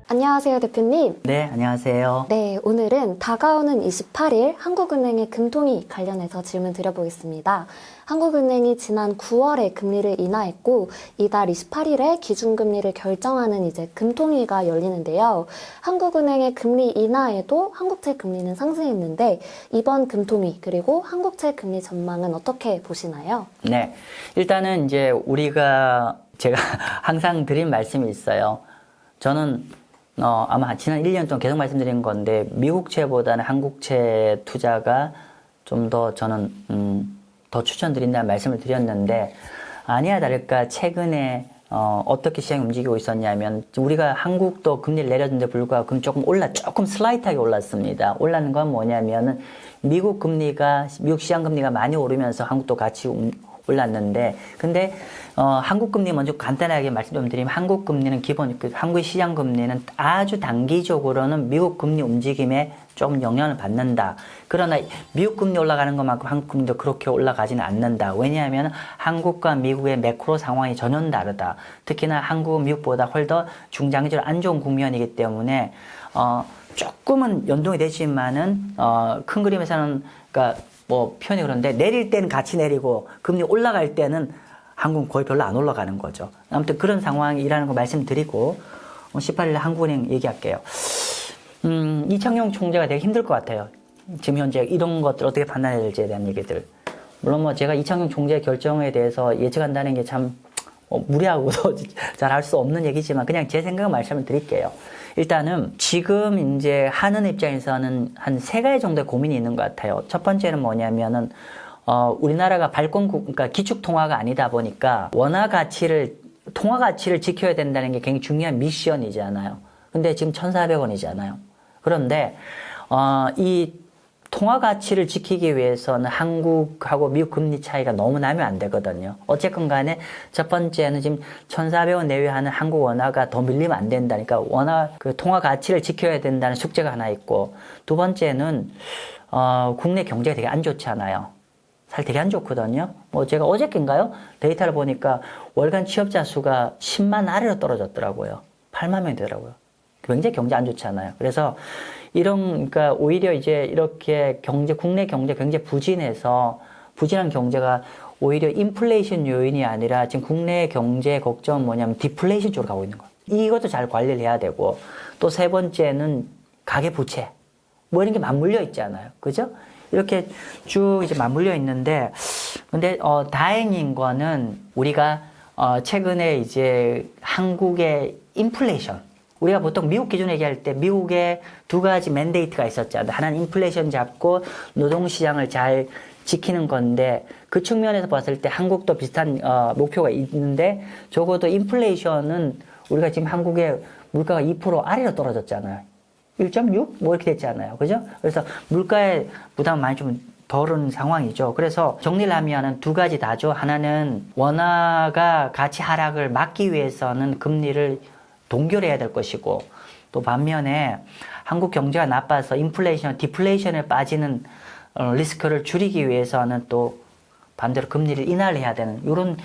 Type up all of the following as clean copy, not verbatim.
안녕하세요, 대표님. 네, 안녕하세요. 네, 오늘은 다가오는 28일 한국은행의 금통위 관련해서 질문 드려보겠습니다. 한국은행이 지난 9월에 금리를 인하했고 이달 28일에 기준금리를 결정하는 이제 금통위가 열리는데요. 한국은행의 금리 인하에도 한국채 금리는 상승했는데 이번 금통위 그리고 한국채 금리 전망은 어떻게 보시나요? 네, 일단은 이제 제가 항상 드린 말씀이 있어요. 저는 아마 지난 1년 동안 계속 말씀드린 건데 미국채보다는 한국채 투자가 좀 더 저는 더 추천드린다는 말씀을 드렸는데 아니야 다를까 최근에 어떻게 시장이 움직이고 있었냐면 우리가 한국도 금리를 내렸는데 불구하고 조금 슬라이트하게 올랐습니다. 올라는 건 뭐냐면은 미국 시장 금리가 많이 오르면서 한국도 같이 올랐는데 근데 한국 금리 먼저 간단하게 말씀 좀 드리면 한국 금리는 한국의 시장 금리는 아주 단기적으로는 미국 금리 움직임에 좀 영향을 받는다. 그러나 미국 금리 올라가는 것만큼 한국 금리도 그렇게 올라가지는 않는다. 왜냐하면 한국과 미국의 매크로 상황이 전혀 다르다. 특히나 한국은 미국보다 훨 더 중장기적으로 안 좋은 국면이기 때문에 조금은 연동이 되지만은 큰 그림에서는 그러니까 뭐 표현이 그런데 내릴 때는 같이 내리고 금리 올라갈 때는 한국은 거의 별로 안 올라가는 거죠. 아무튼 그런 상황이라는 거 말씀드리고 18일에 한국은행 얘기할게요. 이창용 총재가 되게 힘들 것 같아요. 지금 현재 이런 것들 어떻게 판단해야 될지에 대한 얘기들. 물론 뭐 제가 이창용 총재 결정에 대해서 예측한다는 게 참 무리하고도 잘 할 수 없는 얘기지만 그냥 제 생각을 말씀을 드릴게요. 일단은 지금 이제 하는 입장에서는 한 세 가지 정도의 고민이 있는 것 같아요. 첫 번째는 뭐냐면은 우리나라가 그러니까 기축 통화가 아니다 보니까 통화 가치를 지켜야 된다는 게 굉장히 중요한 미션이잖아요. 근데 지금 1,400원이잖아요. 그런데 이 통화 가치를 지키기 위해서는 한국하고 미국 금리 차이가 너무 나면 안 되거든요. 어쨌건 간에 첫 번째는 지금 1,400원 내외 하는 한국 원화가 더 밀리면 안 된다니까 그 통화 가치를 지켜야 된다는 숙제가 하나 있고 두 번째는 국내 경제가 되게 안 좋잖아요. 사실 되게 안 좋거든요. 뭐 제가 어저께인가요? 데이터를 보니까 월간 취업자 수가 10만 아래로 떨어졌더라고요. 8만 명 되더라고요. 굉장히 경제 안 좋잖아요. 그래서 그러니까 오히려 이제 이렇게 국내 경제 굉장히 부진한 경제가 오히려 인플레이션 요인이 아니라 지금 국내 경제 걱정은 뭐냐면 디플레이션 쪽으로 가고 있는 거예요. 이것도 잘 관리를 해야 되고 또 세 번째는 가계부채. 뭐 이런 게 맞물려 있잖아요. 그죠? 이렇게 쭉 이제 맞물려 있는데 근데 다행인 거는 우리가 최근에 이제 한국의 인플레이션 우리가 보통 미국 기준 얘기할 때 미국에 두 가지 맨데이트가 있었잖아요. 하나는 인플레이션 잡고 노동시장을 잘 지키는 건데 그 측면에서 봤을 때 한국도 비슷한 목표가 있는데 적어도 인플레이션은 우리가 지금 한국의 물가가 2% 아래로 떨어졌잖아요. 1.6? 뭐 이렇게 됐잖아요. 그죠? 그래서 물가의 부담은 많이 좀 덜은 상황이죠. 그래서 정리를 하면은 두 가지 다죠. 하나는 원화가 가치 하락을 막기 위해서는 금리를 동결해야 될 것이고 또 반면에 한국 경제가 나빠서 인플레이션, 디플레이션에 빠지는 리스크를 줄이기 위해서는 또 반대로 금리를 인하를 해야 되는 이런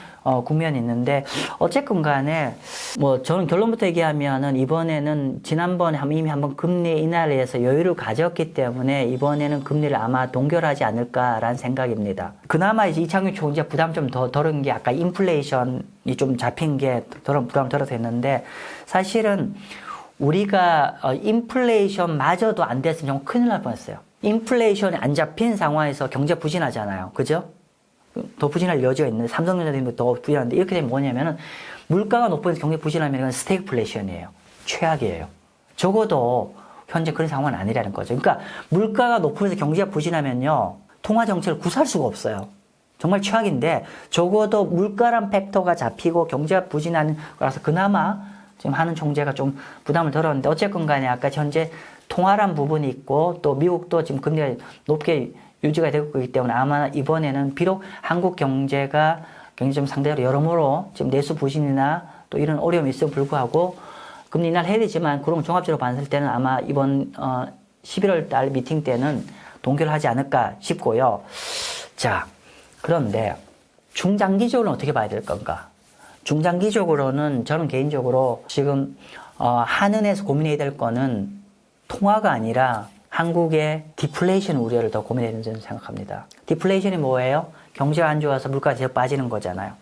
국면이 있는데 어쨌건 간에 뭐 저는 결론부터 얘기하면은 이번에는 지난번에 이미 한번 금리 인하를 해서 여유를 가졌기 때문에 이번에는 금리를 아마 동결하지 않을까라는 생각입니다. 그나마 이제 이창용 총재 부담 좀 덜은 게 아까 인플레이션이 좀 잡힌 게 부담 덜어서 했는데 사실은 우리가 인플레이션마저도 안 됐으면 정말 큰일 날 뻔했어요. 인플레이션이 안 잡힌 상황에서 경제 부진하잖아요. 그죠? 더 부진할 여지가 있는데 삼성전자도 더 부진하는데 이렇게 되면 뭐냐면은 물가가 높아서 경제 부진하면 이건 스태그플레이션이에요. 최악이에요. 적어도 현재 그런 상황은 아니라는 거죠. 그러니까 물가가 높으면서 경제가 부진하면요 통화 정책을 구사할 수가 없어요. 정말 최악인데 적어도 물가란 팩터가 잡히고 경제가 부진하는 거라서 그나마 지금 하는 총재가 좀 부담을 덜었는데 어쨌건 간에 아까 현재 통화란 부분이 있고 또 미국도 지금 금리가 높게 유지가 되고 있기 때문에 아마 이번에는 비록 한국 경제가 굉장히 좀 상대적으로 여러모로 지금 내수 부진이나 또 이런 어려움이 있음에도 불구하고 금리 인하를 해야 되지만 그럼 종합적으로 봤을 때는 아마 이번 11월 달 미팅 때는 동결하지 않을까 싶고요. 자, 그런데 중장기적으로는 어떻게 봐야 될 건가? 중장기적으로는 저는 개인적으로 지금 한은에서 고민해야 될 거는 통화가 아니라 한국의 디플레이션 우려를 더 고민해야 된다고 생각합니다. 디플레이션이 뭐예요? 경제가 안 좋아서 물가가 계속 빠지는 거잖아요.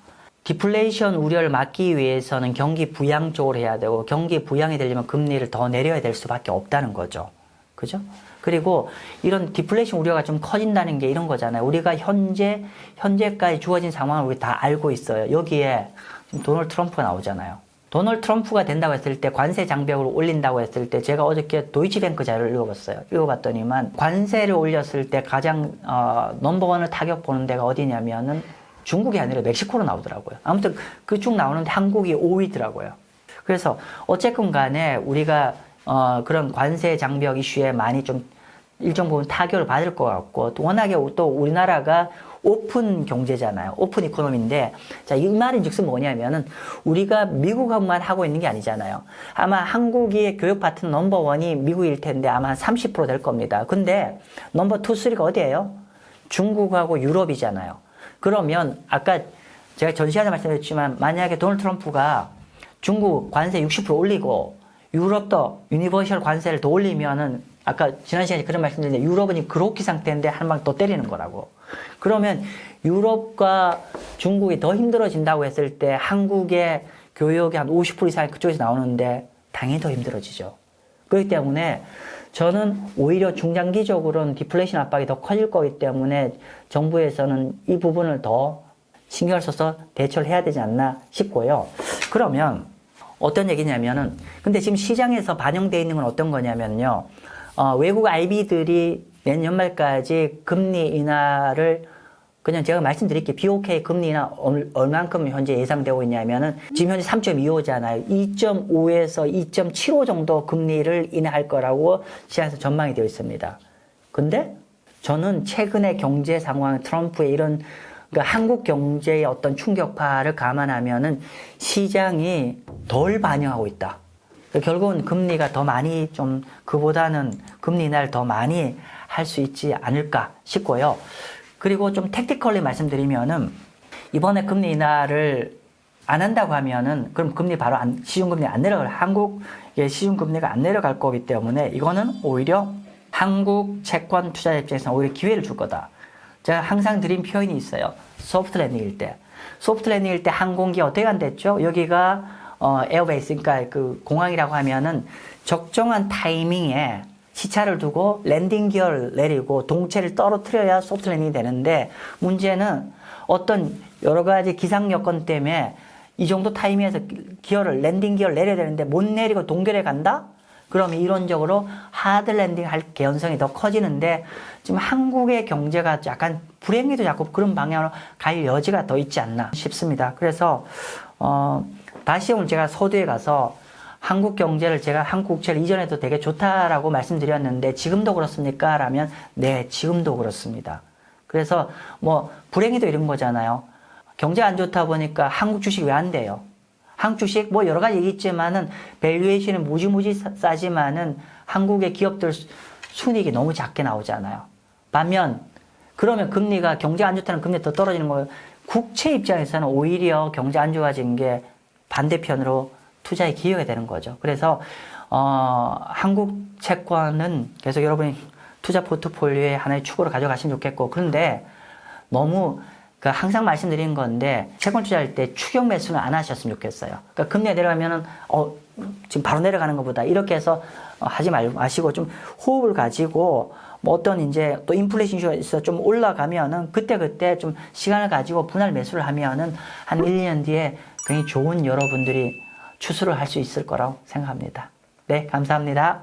디플레이션 우려를 막기 위해서는 경기 부양 쪽으로 해야 되고 경기 부양이 되려면 금리를 더 내려야 될 수밖에 없다는 거죠. 그죠? 그리고 이런 디플레이션 우려가 좀 커진다는 게 이런 거잖아요. 우리가 현재까지 주어진 상황을 우리 다 알고 있어요. 여기에 지금 도널드 트럼프가 나오잖아요. 도널드 트럼프가 된다고 했을 때 관세 장벽을 올린다고 했을 때 제가 어저께 도이치뱅크 자료를 읽어봤어요. 읽어봤더니만 관세를 올렸을 때 가장 넘버원을 타격 보는 데가 어디냐면은 중국이 아니라 멕시코로 나오더라고요. 아무튼 그 쭉 나오는데 한국이 5위더라고요. 그래서 어쨌건 간에 우리가 그런 관세 장벽 이슈에 많이 좀 일정 부분 타격을 받을 것 같고 또 워낙에 또 우리나라가 오픈 경제잖아요. 오픈 이코노미인데 자, 이 말인 즉슨 뭐냐면은 우리가 미국하고만 하고 있는 게 아니잖아요. 아마 한국의 교육 파트너 넘버원이 미국일 텐데 아마 한 30% 될 겁니다. 근데 넘버 2, 3가 어디예요? 중국하고 유럽이잖아요. 그러면 아까 제가 전시회에서 말씀드렸지만 만약에 도널드 트럼프가 중국 관세 60% 올리고 유럽도 유니버셜 관세를 더 올리면은 아까 지난 시간에 그런 말씀드렸는데 유럽은 그로키 상태인데 한 방 더 때리는 거라고. 그러면 유럽과 중국이 더 힘들어진다고 했을 때 한국의 교육이 한 50% 이상이 그쪽에서 나오는데 당연히 더 힘들어지죠. 그렇기 때문에 저는 오히려 중장기적으로는 디플레이션 압박이 더 커질 거기 때문에 정부에서는 이 부분을 더 신경을 써서 대처를 해야 되지 않나 싶고요. 그러면 어떤 얘기냐면은 근데 지금 시장에서 반영되어 있는 건 어떤 거냐면요. 외국 IB들이 내년 연말까지 금리 인하를 그냥 제가 말씀드릴게요. BOK 금리 인하 얼만큼 현재 예상되고 있냐면은 지금 현재 3.25잖아요. 2.5에서 2.75 정도 금리를 인하할 거라고 시장에서 전망이 되어 있습니다. 근데 저는 최근의 경제 상황, 트럼프의 이런 그러니까 한국 경제의 어떤 충격파를 감안하면은 시장이 덜 반영하고 있다. 결국은 금리가 더 많이 좀 그보다는 금리 인하를 더 많이 할 수 있지 않을까 싶고요. 그리고 좀 택티컬리 말씀드리면은 이번에 금리 인하를 안 한다고 하면은 그럼 금리 바로 시중금리 안 내려갈 한국의 시중금리가 안 내려갈 거기 때문에 이거는 오히려 한국 채권 투자자 입장에서는 오히려 기회를 줄 거다. 제가 항상 드린 표현이 있어요. 소프트 랜딩일 때. 소프트 랜딩일 때 항공기 어떻게 안 됐죠? 여기가 에어베이스, 그러니까 그 공항이라고 하면은 적정한 타이밍에 시차를 두고 랜딩 기어를 내리고 동체를 떨어뜨려야 소프트 랜딩이 되는데 문제는 어떤 여러 가지 기상 여건 때문에 이 정도 타이밍에서 랜딩 기어를 내려야 되는데 못 내리고 동결해 간다? 그러면 이론적으로 하드 랜딩 할 개연성이 더 커지는데 지금 한국의 경제가 약간 불행히도 자꾸 그런 방향으로 갈 여지가 더 있지 않나 싶습니다. 그래서 다시 오늘 제가 서두에 가서 한국 경제를 제가 한국 국채를 이전에도 되게 좋다라고 말씀드렸는데 지금도 그렇습니까? 라면 네, 지금도 그렇습니다. 그래서 뭐 불행히도 이런 거잖아요. 경제 안 좋다 보니까 한국 주식 왜 안 돼요? 한국 주식 뭐 여러 가지 얘기했지만은 밸류에이션은 무지무지 싸지만은 한국의 기업들 순이익이 너무 작게 나오잖아요. 반면 그러면 금리가 경제 안 좋다는 금리 더 떨어지는 거예요. 국채 입장에서는 오히려 경제 안 좋아진 게 반대편으로 투자의 기회가 되는 거죠. 그래서 한국 채권은 계속 여러분이 투자 포트폴리오의 하나의 축으로 가져가시면 좋겠고 그런데 너무 항상 말씀드리는 건데 채권 투자할 때 추격 매수는 안 하셨으면 좋겠어요. 그러니까 금리가 내려가면은 지금 바로 내려가는 것보다 이렇게 해서 하지 마시고 좀 호흡을 가지고 뭐 어떤 이제 또 인플레이션 이슈가 있어 좀 올라가면은 그때 좀 시간을 가지고 분할 매수를 하면은 한 1, 2년 뒤에 굉장히 좋은 여러분들이 추수를 할 수 있을 거라고 생각합니다. 네, 감사합니다.